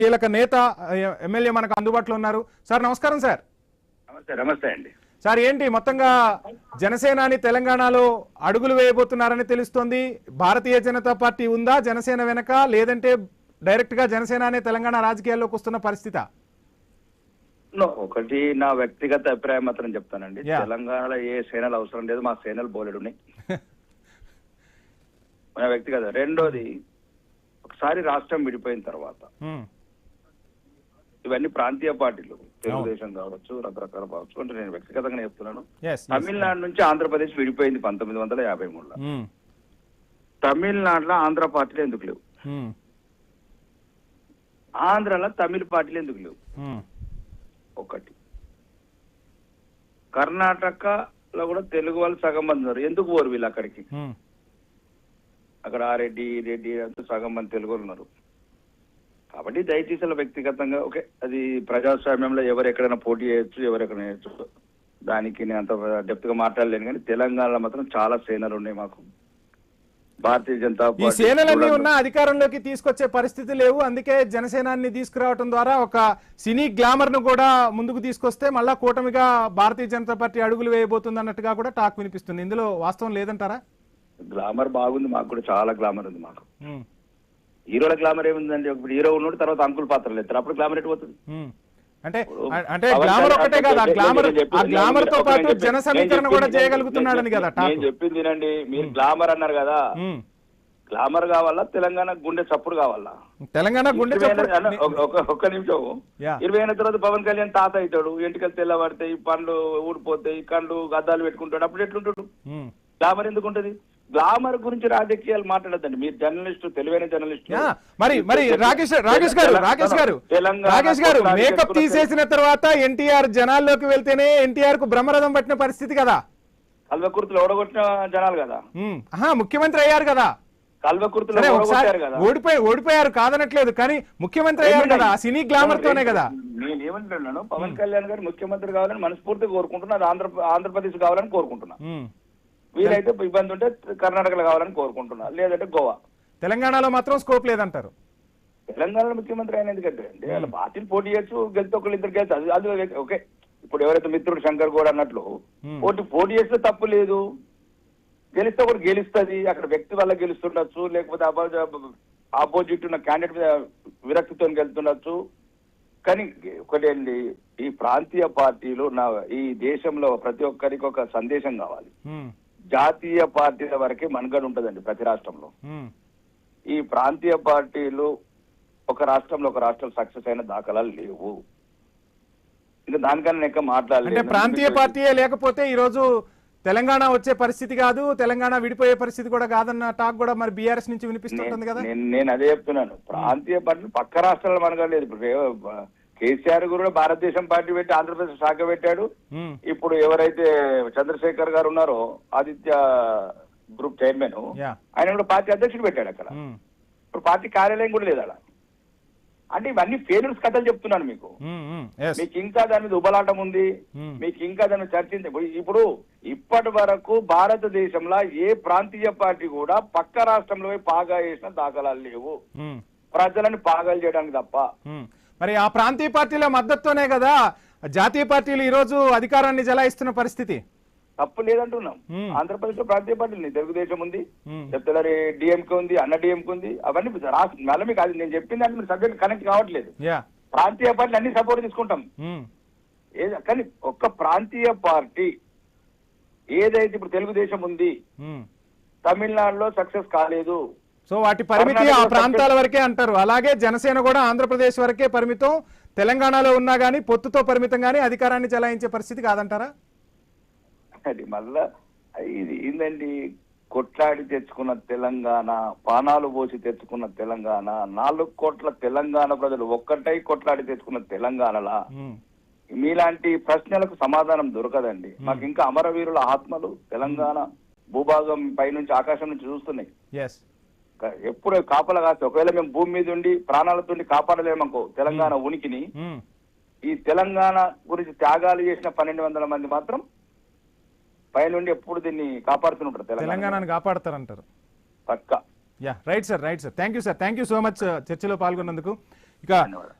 కీలక నేత ఎమ్మెల్యే మనకు అందుబాటులో ఉన్నారు. సార్ నమస్కారం సార్. నమస్తే అండి సార్. ఏంటి మొత్తంగా జనసేనాని తెలంగాణలో అడుగులు వేయబోతున్నారని తెలుస్తోంది. భారతీయ జనతా పార్టీ ఉందా జనసేన వెనక, లేదంటే డైరెక్ట్ గా జనసేనానే తెలంగాణ రాజకీయాల్లోకి వస్తున్న పరిస్థితి? ఒకటి నా వ్యక్తిగత అభిప్రాయం మాత్రం చెప్తానండి. తెలంగాణలో ఏ సేనలు అవసరం లేదు, మా సేనలు బోలెడున్నాయి. మన వ్యక్తిగత. రెండోది, ఒకసారి రాష్ట్రం విడిపోయిన తర్వాత ఇవన్నీ ప్రాంతీయ పార్టీలు, తెలుగుదేశం కావచ్చు, రకరకాల కావచ్చు అంటే నేను వ్యక్తిగతంగా చెప్తున్నాను. తమిళనాడు నుంచి ఆంధ్రప్రదేశ్ విడిపోయింది 1953లో. తమిళనాడులో ఆంధ్ర పార్టీలు ఎందుకు లేవు? ఆంధ్రలో తమిళ పార్టీలు ఎందుకు లేవు? ఒకటి. కర్ణాటకలో కూడా తెలుగు వాళ్ళు సగం మంది ఉన్నారు, ఎందుకు పోరు వీళ్ళు అక్కడికి? అక్కడ రెడ్డి అంతా సగం మంది తెలుగు వాళ్ళు ఉన్నారు. కాబట్టి దయచేసి వ్యక్తిగతంగా ఓకే, అది ప్రజాస్వామ్యంలో ఎవరు ఎక్కడైనా పోటీ చేయొచ్చు, ఎవరు ఎక్కడైనా చేయొచ్చు, దానికి నేను అంత డెప్త్ గా మాట్లాడలేను. కానీ తెలంగాణలో మాత్రం చాలా సేనలు ఉన్నాయి మాకు. భారతీయ జనతా పార్టీ ఈ సేనలన్నీ ఉన్న అధికారంలోకి తీసుకొచ్చే పరిస్థితి లేవు. అందుకే జనసేనాన్ని తీసుకురావడం ద్వారా ఒక సినీ గ్లామర్ ను కూడా ముందుకు తీసుకొస్తే మళ్ళా కూటమిగా భారతీయ జనతా పార్టీ అడుగులు వేయబోతుంది అన్నట్టుగా కూడా టాక్ వినిపిస్తుంది. ఇందులో వాస్తవం లేదంటారా? గ్లామర్ బాగుంది, మాకు కూడా చాలా గ్లామర్ ఉంది. మాకు హీరోల గ్లామర్ ఏముందండి? ఇప్పుడు హీరో ఉన్నాడు, తర్వాత అంకుల్ పాత్రలు ఎత్తారు, అప్పుడు గ్లామర్ ఎటు పోతుంది? అంటే గ్లామర్ ఒకటే కదా, గ్లామర్ తో పాటు జన సమీకరణ కూడా చేయగలుగుతున్నాడని కదా నేను చెప్పింది. వినండి, మీరు గ్లామర్ అన్నారు కదా, గ్లామర్ కావాలా తెలంగాణ గుండె చప్పుడు కావాలా? తెలంగాణ గుండె ఒక్క నిమిషం. 20 ఏళ్ళ తర్వాత పవన్ కళ్యాణ్ తాత అవుతాడు, ఎంటికలు తెల్లబడతాయి, పండ్లు ఊడిపోతాయి, కళ్ళు గద్దాలు పెట్టుకుంటాడు, అప్పుడు ఎట్లుంటాడు? గ్లామర్ ఎందుకు ఉంటది? గ్లామర్ గురించి రాజకీయాలు మాట్లాడద్దండి. మీరు జర్నలిస్టు, తెలివైన జర్నలిస్టు. మరి రాకేష్ గారు మేకప్ తీసేసిన తర్వాత ఎన్టీఆర్ జనాల్లోకి వెళ్తేనే ఎన్టీఆర్ కు బ్రహ్మరథం పట్టిన పరిస్థితి కదా. కల్వకుర్తులు ఓడగొట్టిన జనాలు కదా, ముఖ్యమంత్రి అయ్యారు కదా. కల్వకుర్తులు ఓడిపోయారు కాదనట్లేదు, కానీ ముఖ్యమంత్రి అయ్యారు కదా సినీ గ్లామర్ తోనే కదా. నేను ఏమంటున్నాను, పవన్ కళ్యాణ్ గారు ముఖ్యమంత్రి కావాలని మనస్ఫూర్తిగా కోరుకుంటున్నా, ఆంధ్రప్రదేశ్ కావాలని కోరుకుంటున్నా. వీలైతే ఇబ్బంది ఉంటే కర్ణాటకలో కావాలని కోరుకుంటున్నా, లేదంటే గోవా. తెలంగాణలో మాత్రం స్కోప్ లేదంటారు. తెలంగాణలో ముఖ్యమంత్రి అయిన ఎందుకంటే అంటే వాళ్ళ పార్టీలు పోటీ చేయొచ్చు, గెలితే ఒకళ్ళు ఇద్దరు గెలిచి అది ఓకే. ఇప్పుడు ఎవరైతే మిత్రుడు శంకర్ గౌడ్ అన్నట్లు పోటీ చేస్తే తప్పు లేదు, గెలిస్తే ఒకటి గెలుస్తుంది, అక్కడ వ్యక్తి వల్ల గెలుస్తుండొచ్చు, లేకపోతే ఆపోజిట్ ఉన్న క్యాండిడేట్ మీద విరక్తితో గెలుతుండొచ్చు. కానీ ఒకటేంటి, ఈ ప్రాంతీయ పార్టీలు ఈ దేశంలో ప్రతి ఒక్కరికి ఒక సందేశం కావాలి. జాతీయ పార్టీల వరకే మనుగడ ఉంటుందండి ప్రతి రాష్ట్రంలో. ఈ ప్రాంతీయ పార్టీలు ఒక రాష్ట్రంలో ఒక రాష్ట్రం సక్సెస్ అయిన దాఖలాలు లేవు. ఇంకా దానికన్నా ఇంకా మాట్లాడలేదు. ప్రాంతీయ పార్టీయే లేకపోతే ఈ రోజు తెలంగాణ వచ్చే పరిస్థితి కాదు, తెలంగాణ విడిపోయే పరిస్థితి కూడా కాదన్న టాక్ కూడా మరి బీఆర్ఎస్ నుంచి వినిపిస్తుంటుంది కదా. నేను అదే చెప్తున్నాను, ప్రాంతీయ పార్టీలు పక్క రాష్ట్రాల్లో మనగలేదు. ఇప్పుడు కేసీఆర్ కూడా భారతదేశం పార్టీ పెట్టి ఆంధ్రప్రదేశ్ శాఖ పెట్టాడు. ఇప్పుడు ఎవరైతే చంద్రశేఖర్ గారు ఉన్నారో, ఆదిత్య గ్రూప్ చైర్మన్, ఆయన కూడా పార్టీ అధ్యక్షుడు పెట్టాడు అక్కడ. ఇప్పుడు పార్టీ కార్యాలయం కూడా లేదు అలా. అంటే ఇవన్నీ ఫెయిల్యూర్స్ కథలు చెప్తున్నాను మీకు. మీకు ఇంకా దాని మీద ఉబలాటం ఉంది, మీకు ఇంకా దాని చర్చించ. ఇప్పుడు ఇప్పటి వరకు భారతదేశంలో ఏ ప్రాంతీయ పార్టీ కూడా పక్క రాష్ట్రంలో పాగా చేసిన దాఖలాలు లేవు, ప్రజలను పాగాలు చేయడానికి తప్ప. మరి ఆ ప్రాంతీయ పార్టీల మద్దతుతోనే కదా జాతీయ పార్టీలు ఈ రోజు అధికారాన్ని జలాయిస్తున్న పరిస్థితి. తప్పు లేదంటున్నాం. ఆంధ్రప్రదేశ్ లో ప్రాంతీయ పార్టీలు తెలుగుదేశం ఉంది, చెప్తారు డిఎంకే ఉంది, అన్న డిఎంకే ఉంది, అవన్నీ మళ్ళీ మీకు అది నేను చెప్పిన దాన్ని మీరు సబ్జెక్ట్ కనెక్ట్ కావట్లేదు. ప్రాంతీయ పార్టీలు అన్ని సపోర్ట్ తీసుకుంటాం, కానీ ఒక్క ప్రాంతీయ పార్టీ ఏదైతే ఇప్పుడు తెలుగుదేశం ఉంది, తమిళనాడులో సక్సెస్ కాలేదు. సో వాటి పరిమితి ఆ ప్రాంతాల వరకే అంటారు. అలాగే జనసేన కూడా ఆంధ్రప్రదేశ్ వరకే పరిమితం, తెలంగాణలో ఉన్నా గానీ పొత్తుతో పరిమితం గానీ అధికారాన్ని చెలాయించే పరిస్థితి కాదంటారా? అది మళ్ళా ఇది ఏందండి, కొట్లాడి తెచ్చుకున్న తెలంగాణ, పానాలు పోసి తెచ్చుకున్న తెలంగాణ, 4 కోట్ల తెలంగాణ ప్రజలు ఒక్కటై కొట్లాడి తెచ్చుకున్న తెలంగాణలా మీలాంటి ప్రశ్నలకు సమాధానం దొరకదండి. మాకు ఇంకా అమరవీరుల ఆత్మలు తెలంగాణ భూభాగం పైనుంచి ఆకాశం నుంచి చూస్తున్నాయి. ఎప్పుడు కాపలా కాస్తే ఒకవేళ మేము భూమి మీద ఉండి ప్రాణాలతో కాపాడలేమనుకో తెలంగాణ ఉనికిని, ఈ తెలంగాణ గురించి త్యాగాలు చేసిన 1200 మంది మాత్రం పైనుండి ఎప్పుడు దీన్ని కాపాడుతుంటారు, తెలంగాణను కాపాడతారంటారు పక్కా. Right sir. Thank you so much చర్చలో పాల్గొన్నందుకు. ఇక ధన్యవాదాలు.